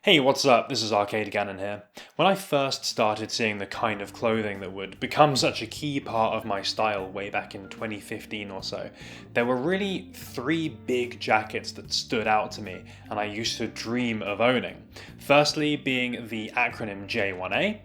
Hey, what's up? This is Arcade Gannon here. When I first started seeing the kind of clothing that would become such a key part of my style way back in 2015 or so, there were really three big jackets that stood out to me and I used to dream of owning. Firstly being the acronym J1A,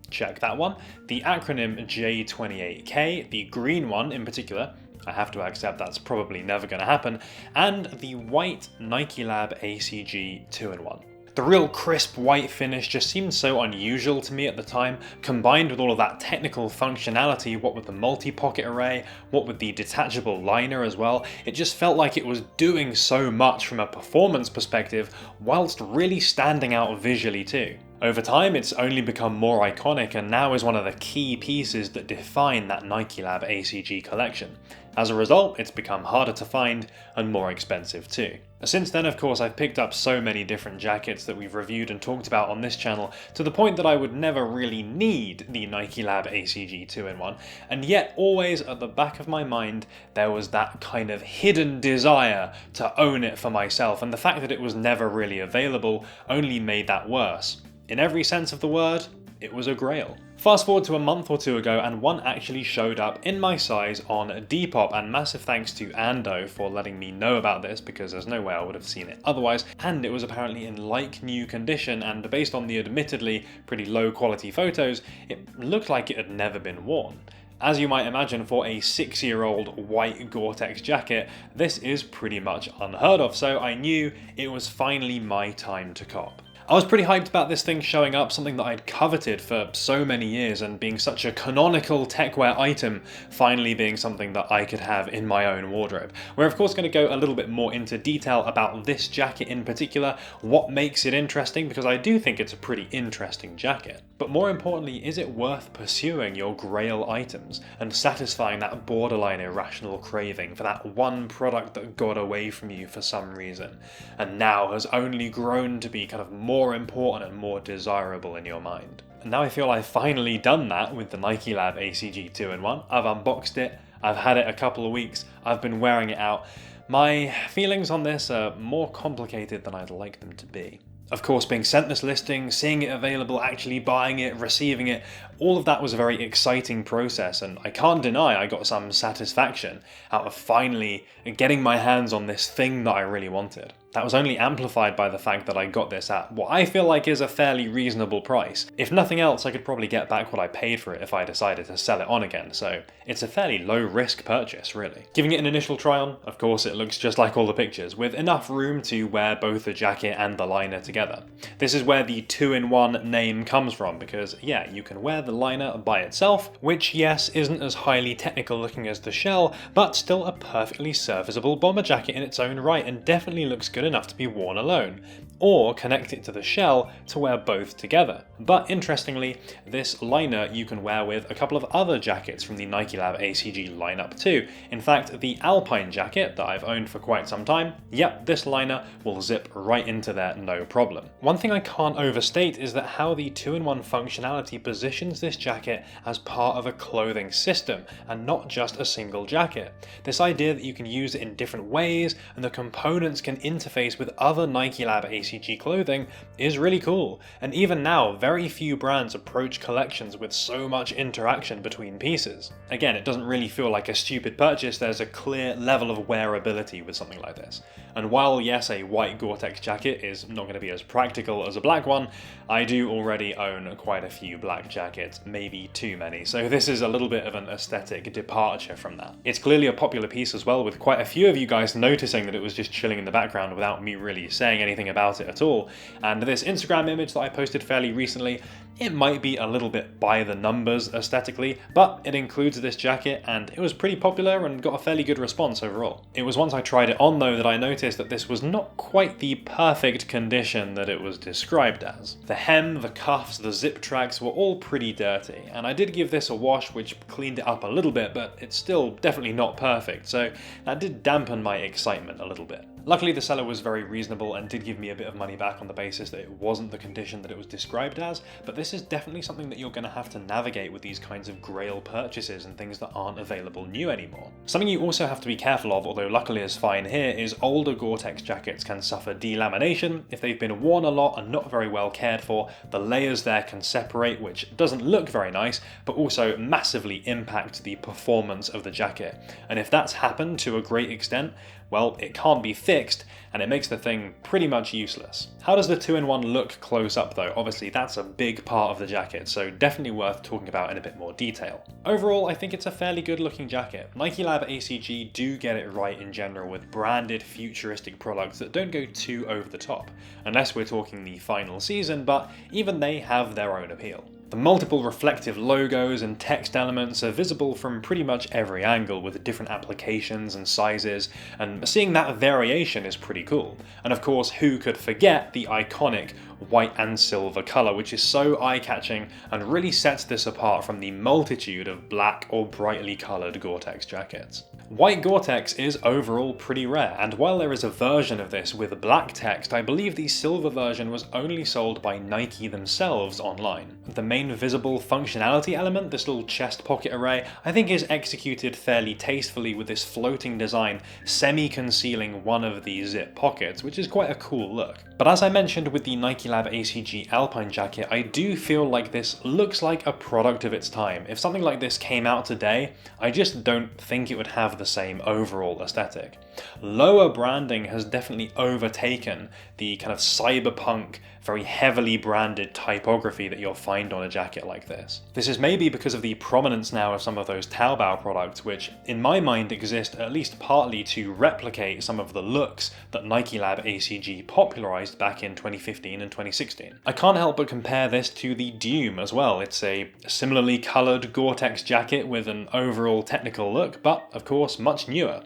check that one, the acronym J28K, the green one in particular, I have to accept that's probably never going to happen, and the white Nikelab ACG 2-in-1. The real crisp white finish just seemed so unusual to me at the time, combined with all of that technical functionality, what with the multi-pocket array, what with the detachable liner as well, it just felt like it was doing so much from a performance perspective, whilst really standing out visually too. Over time, it's only become more iconic and now is one of the key pieces that define that Nikelab ACG collection. As a result, it's become harder to find and more expensive too. Since then, of course, I've picked up so many different jackets that we've reviewed and talked about on this channel, to the point that I would never really need the Nikelab ACG 2-in-1, and yet always at the back of my mind there was that kind of hidden desire to own it for myself, and the fact that it was never really available only made that worse. In every sense of the word, it was a grail. Fast forward to a month or two ago and one actually showed up in my size on Depop, and massive thanks to Ando for letting me know about this because there's no way I would have seen it otherwise, and it was apparently in like new condition, and based on the admittedly pretty low quality photos, it looked like it had never been worn. As you might imagine, for a 6-year-old white Gore-Tex jacket, this is pretty much unheard of, so I knew it was finally my time to cop. I was pretty hyped about this thing showing up, something that I'd coveted for so many years, and being such a canonical techwear item finally being something that I could have in my own wardrobe. We're of course going to go a little bit more into detail about this jacket in particular, what makes it interesting, because I do think it's a pretty interesting jacket. But more importantly, is it worth pursuing your Grail items and satisfying that borderline irrational craving for that one product that got away from you for some reason, and now has only grown to be kind of more important and more desirable in your mind? And now I feel I've finally done that with the Nikelab ACG 2-in-1. I've unboxed it, I've had it a couple of weeks, I've been wearing it out. My feelings on this are more complicated than I'd like them to be. Of course, being sent this listing, seeing it available, actually buying it, receiving it, all of that was a very exciting process, and I can't deny I got some satisfaction out of finally getting my hands on this thing that I really wanted. That was only amplified by the fact that I got this at what I feel like is a fairly reasonable price. If nothing else, I could probably get back what I paid for it if I decided to sell it on again, so it's a fairly low risk purchase really. Giving it an initial try on, of course it looks just like all the pictures, with enough room to wear both the jacket and the liner together. This is where the 2-in-1 name comes from, because yeah, you can wear the liner by itself, which yes, isn't as highly technical looking as the shell, but still a perfectly serviceable bomber jacket in its own right, and definitely looks good enough to be worn alone, or connect it to the shell to wear both together. But interestingly, this liner you can wear with a couple of other jackets from the Nikelab ACG lineup too. In fact, the Alpine jacket that I've owned for quite some time, yep, this liner will zip right into there no problem. One thing I can't overstate is that how the 2-in-1 functionality positions this jacket as part of a clothing system and not just a single jacket. This idea that you can use it in different ways and the components can interface with other Nikelab ACG clothing is really cool, and even now very few brands approach collections with so much interaction between pieces. Again, it doesn't really feel like a stupid purchase, there's a clear level of wearability with something like this. And while yes, a white Gore-Tex jacket is not going to be as practical as a black one, I do already own quite a few black jackets, maybe too many, so this is a little bit of an aesthetic departure from that. It's clearly a popular piece as well, with quite a few of you guys noticing that it was just chilling in the background without me really saying anything about it at all. And this Instagram image that I posted fairly recently, it might be a little bit by the numbers aesthetically, but it includes this jacket and it was pretty popular and got a fairly good response overall. It was once I tried it on though that I noticed that this was not quite the perfect condition that it was described as. The hem, the cuffs, the zip tracks were all pretty dirty, and I did give this a wash which cleaned it up a little bit, but it's still definitely not perfect, so that did dampen my excitement a little bit. Luckily the seller was very reasonable and did give me a bit of money back on the basis that it wasn't the condition that it was described as, but this this is definitely something that you're going to have to navigate with these kinds of Grail purchases and things that aren't available new anymore. Something you also have to be careful of, although luckily is fine here, is older Gore-Tex jackets can suffer delamination. If they've been worn a lot and not very well cared for, the layers there can separate, which doesn't look very nice, but also massively impact the performance of the jacket. And if that's happened to a great extent, well, it can't be fixed, and it makes the thing pretty much useless. How does the 2-in-1 look close up though? Obviously that's a big part of the jacket, so definitely worth talking about in a bit more detail. Overall, I think it's a fairly good looking jacket. Nikelab ACG do get it right in general with branded futuristic products that don't go too over the top, unless we're talking the final season, but even they have their own appeal. The multiple reflective logos and text elements are visible from pretty much every angle with different applications and sizes, and seeing that variation is pretty cool. And of course, who could forget the iconic white and silver colour, which is so eye-catching and really sets this apart from the multitude of black or brightly coloured Gore-Tex jackets. White Gore-Tex is overall pretty rare, and while there is a version of this with black text, I believe the silver version was only sold by Nike themselves online. The main visible functionality element, this little chest pocket array, I think is executed fairly tastefully with this floating design semi-concealing one of the zip pockets, which is quite a cool look. But as I mentioned with the Nikelab ACG Alpine jacket, I do feel like this looks like a product of its time. If something like this came out today, I just don't think it would have the same overall aesthetic. Lower branding has definitely overtaken the kind of cyberpunk, very heavily branded typography that you'll find on a jacket like this. This is maybe because of the prominence now of some of those Taobao products, which in my mind exist at least partly to replicate some of the looks that Nikelab ACG popularized back in 2015 and 2016. I can't help but compare this to the Dume as well. It's a similarly colored Gore-Tex jacket with an overall technical look, but of course much newer.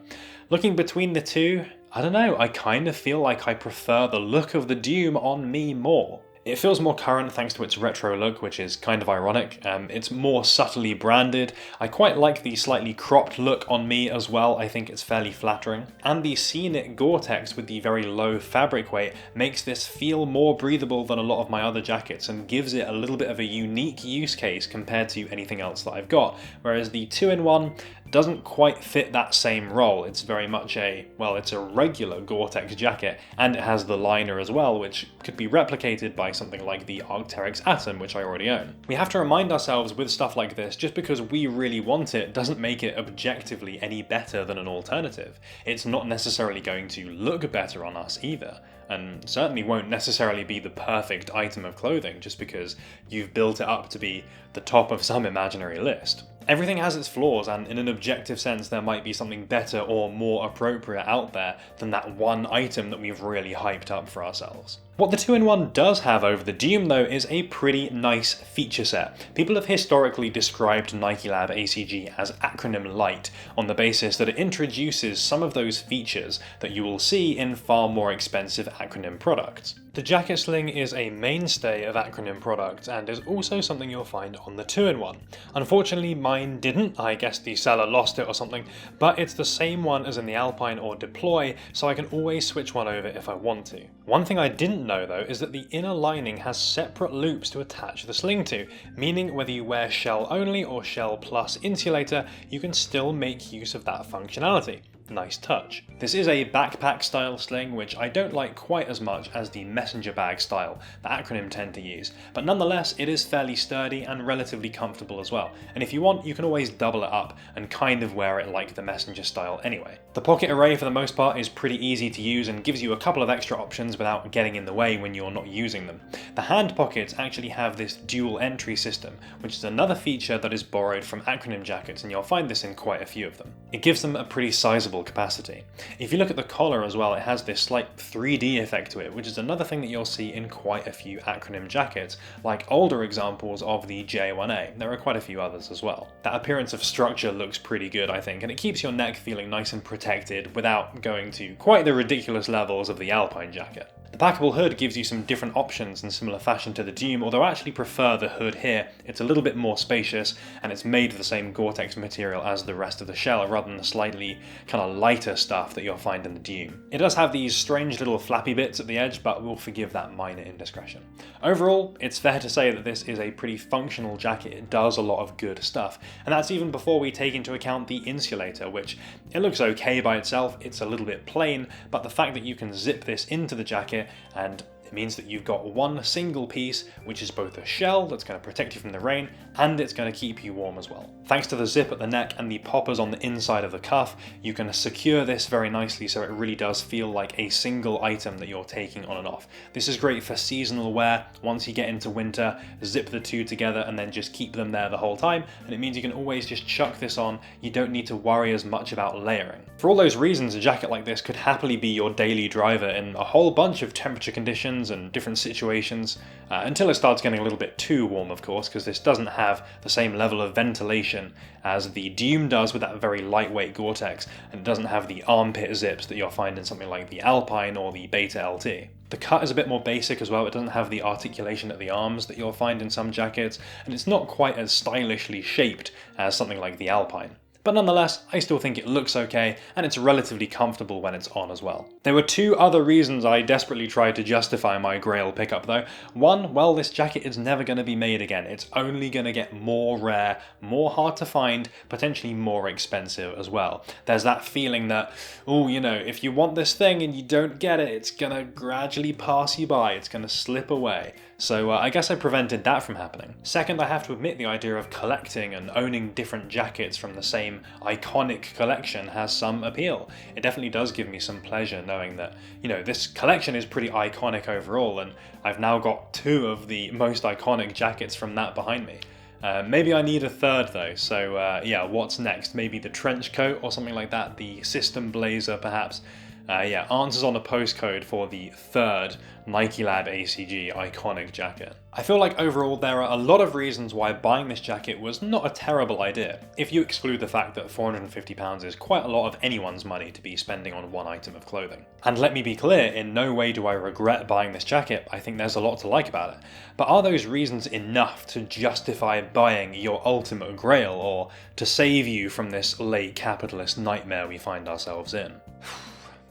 Looking between the two, I don't know, I kind of feel like I prefer the look of the Dume on me more. It feels more current thanks to its retro look, which is kind of ironic. It's more subtly branded. I quite like the slightly cropped look on me as well. I think it's fairly flattering. And the C-knit Gore-Tex with the very low fabric weight makes this feel more breathable than a lot of my other jackets and gives it a little bit of a unique use case compared to anything else that I've got. Whereas the 2-in-1 doesn't quite fit that same role. It's very much it's a regular Gore-Tex jacket, and it has the liner as well, which could be replicated by something like the Arc'teryx Atom, which I already own. We have to remind ourselves with stuff like this, just because we really want it doesn't make it objectively any better than an alternative. It's not necessarily going to look better on us either, and certainly won't necessarily be the perfect item of clothing just because you've built it up to be the top of some imaginary list. Everything has its flaws, and in an objective sense there might be something better or more appropriate out there than that one item that we've really hyped up for ourselves. What the 2-in-1 does have over the Dume though is a pretty nice feature set. People have historically described Nikelab ACG as acronym light on the basis that it introduces some of those features that you will see in far more expensive acronym products. The jacket sling is a mainstay of acronym products and is also something you'll find on the 2-in-1. Unfortunately mine didn't, I guess the seller lost it or something, but it's the same one as in the Alpine or Deploy, so I can always switch one over if I want to. One thing I didn't know though is that the inner lining has separate loops to attach the sling to, meaning whether you wear shell only or shell plus insulator, you can still make use of that functionality. Nice touch. This is a backpack style sling, which I don't like quite as much as the messenger bag style that Acronym tend to use, but nonetheless it is fairly sturdy and relatively comfortable as well, and if you want you can always double it up and kind of wear it like the messenger style anyway. The pocket array for the most part is pretty easy to use and gives you a couple of extra options without getting in the way when you're not using them. The hand pockets actually have this dual entry system, which is another feature that is borrowed from Acronym jackets, and you'll find this in quite a few of them. It gives them a pretty sizable capacity. If you look at the collar as well, it has this slight 3D effect to it, which is another thing that you'll see in quite a few Acronym jackets, like older examples of the J1A. There are quite a few others as well. That appearance of structure looks pretty good, I think, and it keeps your neck feeling nice and protected without going to quite the ridiculous levels of the Alpine jacket. The packable hood gives you some different options in similar fashion to the Dume, although I actually prefer the hood here. It's a little bit more spacious and it's made of the same Gore-Tex material as the rest of the shell rather than the slightly kind of lighter stuff that you'll find in the Dume. It does have these strange little flappy bits at the edge, but we'll forgive that minor indiscretion. Overall, it's fair to say that this is a pretty functional jacket. It does a lot of good stuff, and that's even before we take into account the insulator, which it looks okay by itself. It's a little bit plain, but the fact that you can zip this into the jacket and it means that you've got one single piece, which is both a shell that's going to protect you from the rain, and it's going to keep you warm as well. Thanks to the zip at the neck and the poppers on the inside of the cuff, you can secure this very nicely so it really does feel like a single item that you're taking on and off. This is great for seasonal wear. Once you get into winter, zip the two together and then just keep them there the whole time, and it means you can always just chuck this on. You don't need to worry as much about layering. For all those reasons, a jacket like this could happily be your daily driver in a whole bunch of temperature conditions and different situations, until it starts getting a little bit too warm, of course, because this doesn't have the same level of ventilation as the Dume does with that very lightweight Gore-Tex, and it doesn't have the armpit zips that you'll find in something like the Alpine or the Beta LT. The cut is a bit more basic as well. It doesn't have the articulation at the arms that you'll find in some jackets, and it's not quite as stylishly shaped as something like the Alpine. But nonetheless, I still think it looks okay, and it's relatively comfortable when it's on as well. There were two other reasons I desperately tried to justify my Grail pickup though. One, well, this jacket is never going to be made again. It's only going to get more rare, more hard to find, potentially more expensive as well. There's that feeling that, oh, you know, if you want this thing and you don't get it, it's going to gradually pass you by, it's going to slip away. So I guess I prevented that from happening. Second, I have to admit the idea of collecting and owning different jackets from the same iconic collection has some appeal. It definitely does give me some pleasure knowing that, you know, this collection is pretty iconic overall, and I've now got two of the most iconic jackets from that behind me. Maybe I need a third though, so yeah, what's next? Maybe the trench coat or something like that, the system blazer perhaps. Yeah, answers on a postcode for the third Nikelab ACG iconic jacket. I feel like overall there are a lot of reasons why buying this jacket was not a terrible idea, if you exclude the fact that £450 is quite a lot of anyone's money to be spending on one item of clothing. And let me be clear, in no way do I regret buying this jacket. I think there's a lot to like about it. But are those reasons enough to justify buying your ultimate Grail, or to save you from this late capitalist nightmare we find ourselves in?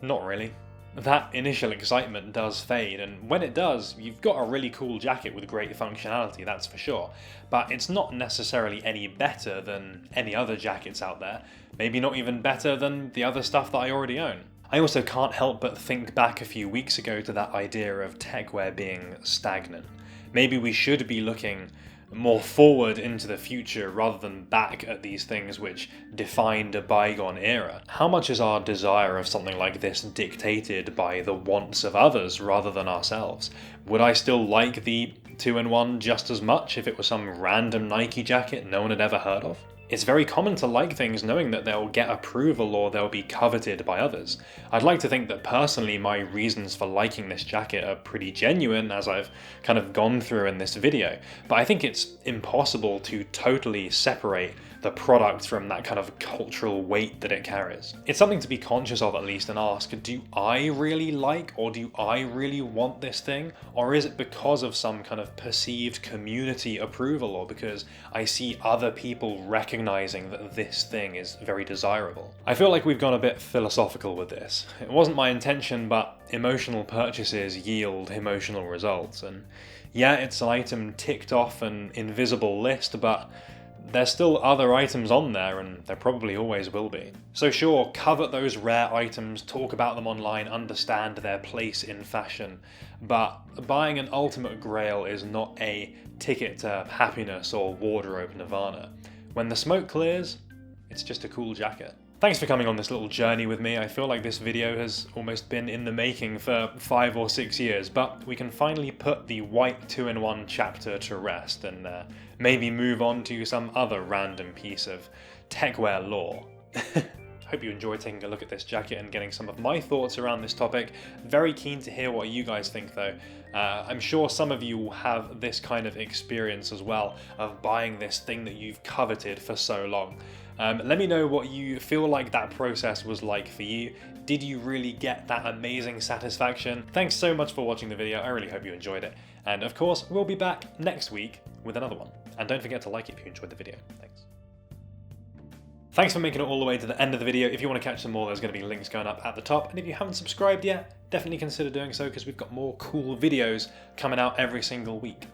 Not really. That initial excitement does fade, and when it does, you've got a really cool jacket with great functionality, that's for sure. But it's not necessarily any better than any other jackets out there, maybe not even better than the other stuff that I already own. I also can't help but think back a few weeks ago to that idea of techwear being stagnant. Maybe we should be looking more forward into the future rather than back at these things which defined a bygone era. How much is our desire of something like this dictated by the wants of others rather than ourselves? Would I still like the 2-in-1 just as much if it was some random Nike jacket no one had ever heard of? It's very common to like things knowing that they'll get approval or they'll be coveted by others. I'd like to think that personally my reasons for liking this jacket are pretty genuine, as I've kind of gone through in this video, but I think it's impossible to totally separate the product from that kind of cultural weight that it carries. It's something to be conscious of at least, and ask, do I really like or do I really want this thing? Or is it because of some kind of perceived community approval, or because I see other people recognizing that this thing is very desirable? I feel like we've gone a bit philosophical with this. It wasn't my intention, but emotional purchases yield emotional results, and yeah, it's an item ticked off an invisible list, but there's still other items on there, and there probably always will be. So sure, covet those rare items, talk about them online, understand their place in fashion, but buying an ultimate Grail is not a ticket to happiness or wardrobe nirvana. When the smoke clears, it's just a cool jacket. Thanks for coming on this little journey with me. I feel like this video has almost been in the making for 5 or 6 years, but we can finally put the white 2-in-1 chapter to rest and maybe move on to some other random piece of techwear lore. Hope you enjoyed taking a look at this jacket and getting some of my thoughts around this topic. Very keen to hear what you guys think though. I'm sure some of you will have this kind of experience as well, of buying this thing that you've coveted for so long. Let me know what you feel like that process was like for you. Did you really get that amazing satisfaction? Thanks so much for watching the video. I really hope you enjoyed it. And of course, we'll be back next week with another one. And don't forget to like it if you enjoyed the video. Thanks. Thanks for making it all the way to the end of the video. If you want to catch some more, there's going to be links going up at the top. And if you haven't subscribed yet, definitely consider doing so because we've got more cool videos coming out every single week.